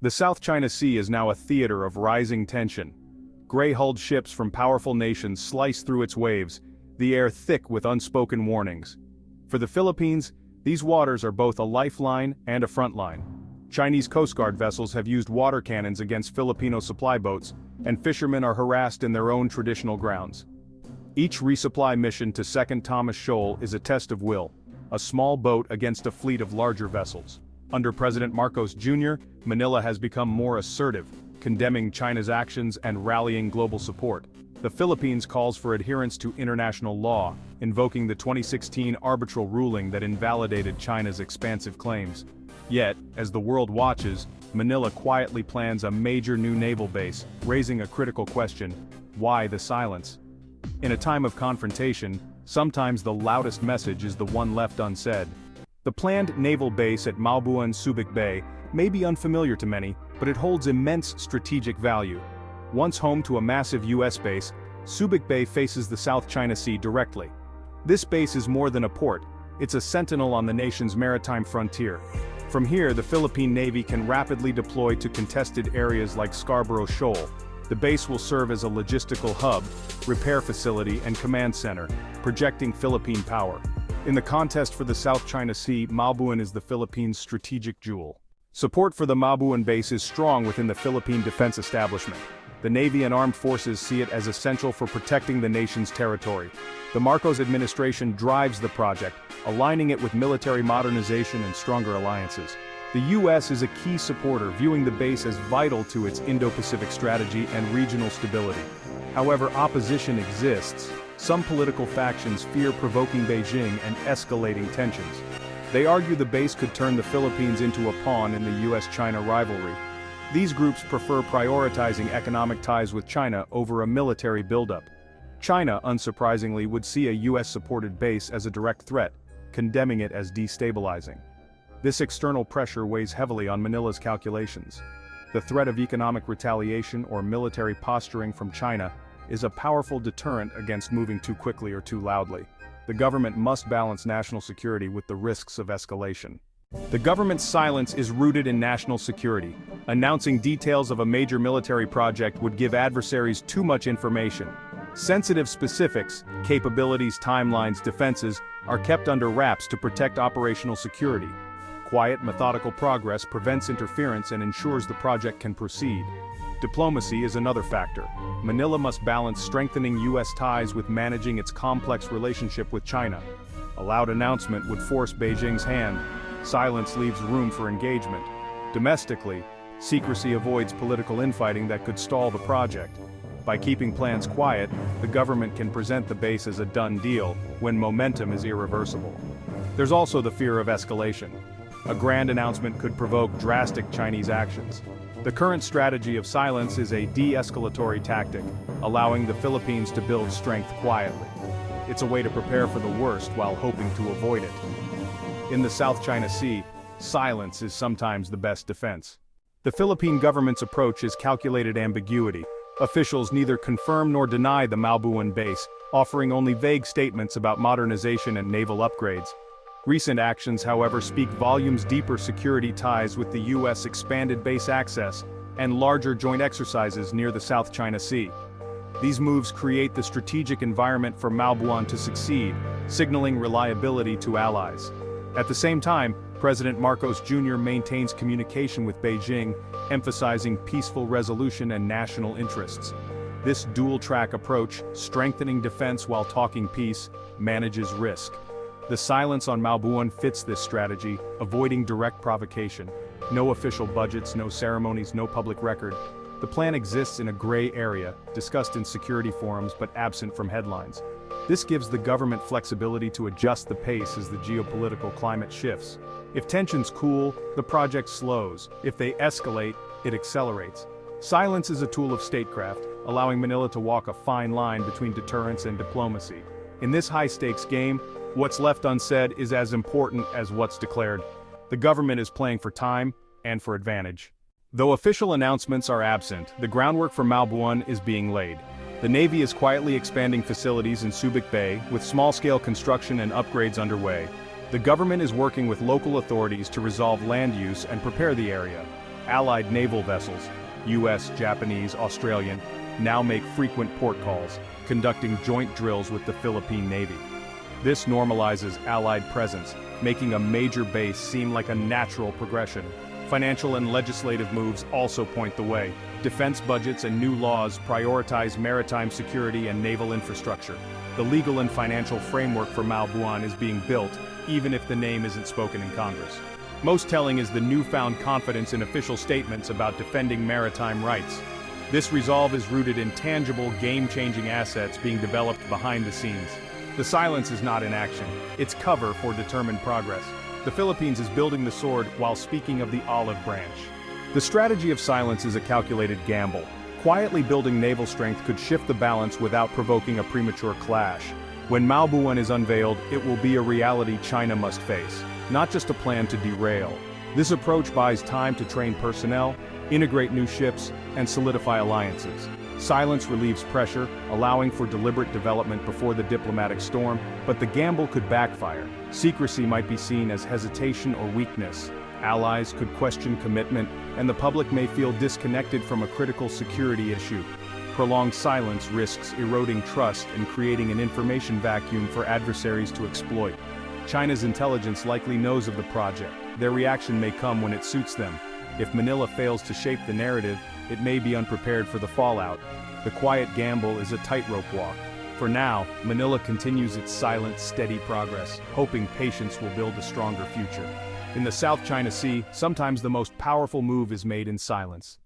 The South China Sea is now a theater of rising tension. Gray-hulled ships from powerful nations slice through its waves, the air thick with unspoken warnings. For the Philippines, these waters are both a lifeline and a front line. Chinese Coast Guard vessels have used water cannons against Filipino supply boats, and fishermen are harassed in their own traditional grounds. Each resupply mission to 2nd Thomas Shoal is a test of will, a small boat against a fleet of larger vessels. Under President Marcos Jr., Manila has become more assertive, condemning China's actions and rallying global support. The Philippines calls for adherence to international law, invoking the 2016 arbitral ruling that invalidated China's expansive claims. Yet, as the world watches, Manila quietly plans a major new naval base, raising a critical question: why the silence? In a time of confrontation, sometimes the loudest message is the one left unsaid. The planned naval base at Malbuan, Subic Bay may be unfamiliar to many, but it holds immense strategic value. Once home to a massive U.S. base, Subic Bay faces the South China Sea directly. This base is more than a port, it's a sentinel on the nation's maritime frontier. From here, the Philippine Navy can rapidly deploy to contested areas like Scarborough Shoal. The base will serve as a logistical hub, repair facility, and command center, projecting Philippine power. In the contest for the South China Sea, Malbuan is the Philippines' strategic jewel. Support for the Malbuan base is strong within the Philippine defense establishment. The Navy and armed forces see it as essential for protecting the nation's territory. The Marcos administration drives the project, aligning it with military modernization and stronger alliances. The U.S. is a key supporter, viewing the base as vital to its Indo-Pacific strategy and regional stability. However, opposition exists. Some political factions fear provoking Beijing and escalating tensions. They argue the base could turn the Philippines into a pawn in the U.S.-China rivalry. These groups prefer prioritizing economic ties with China over a military buildup. China, unsurprisingly, would see a U.S.-supported base as a direct threat, condemning it as destabilizing. This external pressure weighs heavily on Manila's calculations. The threat of economic retaliation or military posturing from China is a powerful deterrent against moving too quickly or too loudly. The government must balance national security with the risks of escalation. The government's silence is rooted in national security. Announcing details of a major military project would give adversaries too much information. Sensitive specifics, capabilities, timelines, defenses, are kept under wraps to protect operational security. Quiet, methodical progress prevents interference and ensures the project can proceed. Diplomacy is another factor. Manila must balance strengthening U.S. ties with managing its complex relationship with China. A loud announcement would force Beijing's hand. Silence leaves room for engagement. Domestically, secrecy avoids political infighting that could stall the project. By keeping plans quiet, the government can present the base as a done deal when momentum is irreversible. There's also the fear of escalation. A grand announcement could provoke drastic Chinese actions. The current strategy of silence is a de-escalatory tactic, allowing the Philippines to build strength quietly. It's a way to prepare for the worst while hoping to avoid it. In the South China Sea, silence is sometimes the best defense. The Philippine government's approach is calculated ambiguity. Officials neither confirm nor deny the Malbuan base, offering only vague statements about modernization and naval upgrades. Recent actions, however, speak volumes: deeper security ties with the U.S., expanded base access, and larger joint exercises near the South China Sea. These moves create the strategic environment for Malbuan to succeed, signaling reliability to allies. At the same time, President Marcos Jr. maintains communication with Beijing, emphasizing peaceful resolution and national interests. This dual-track approach, strengthening defense while talking peace, manages risk. The silence on Malbuan fits this strategy, avoiding direct provocation. No official budgets, no ceremonies, no public record. The plan exists in a gray area, discussed in security forums but absent from headlines. This gives the government flexibility to adjust the pace as the geopolitical climate shifts. If tensions cool, the project slows. If they escalate, it accelerates. Silence is a tool of statecraft, allowing Manila to walk a fine line between deterrence and diplomacy. In this high-stakes game, what's left unsaid is as important as what's declared. The government is playing for time and for advantage. Though official announcements are absent, the groundwork for Malbuan is being laid. The Navy is quietly expanding facilities in Subic Bay, with small-scale construction and upgrades underway. The government is working with local authorities to resolve land use and prepare the area. Allied naval vessels, US, Japanese, Australian, now make frequent port calls, conducting joint drills with the Philippine Navy. This normalizes Allied presence, making a major base seem like a natural progression. Financial and legislative moves also point the way. Defense budgets and new laws prioritize maritime security and naval infrastructure. The legal and financial framework for Malbuan is being built, even if the name isn't spoken in Congress. Most telling is the newfound confidence in official statements about defending maritime rights. This resolve is rooted in tangible, game-changing assets being developed behind the scenes. The silence is not inaction, it's cover for determined progress. The Philippines is building the sword while speaking of the olive branch. The strategy of silence is a calculated gamble. Quietly building naval strength could shift the balance without provoking a premature clash. When Malbuan is unveiled, it will be a reality China must face, not just a plan to derail. This approach buys time to train personnel, integrate new ships, and solidify alliances. Silence relieves pressure, allowing for deliberate development before the diplomatic storm, but the gamble could backfire. Secrecy might be seen as hesitation or weakness. Allies could question commitment, and the public may feel disconnected from a critical security issue. Prolonged silence risks eroding trust and creating an information vacuum for adversaries to exploit. China's intelligence likely knows of the project. Their reaction may come when it suits them. If Manila fails to shape the narrative, it may be unprepared for the fallout. The quiet gamble is a tightrope walk. For now, Manila continues its silent, steady progress, hoping patience will build a stronger future. In the South China Sea, sometimes the most powerful move is made in silence.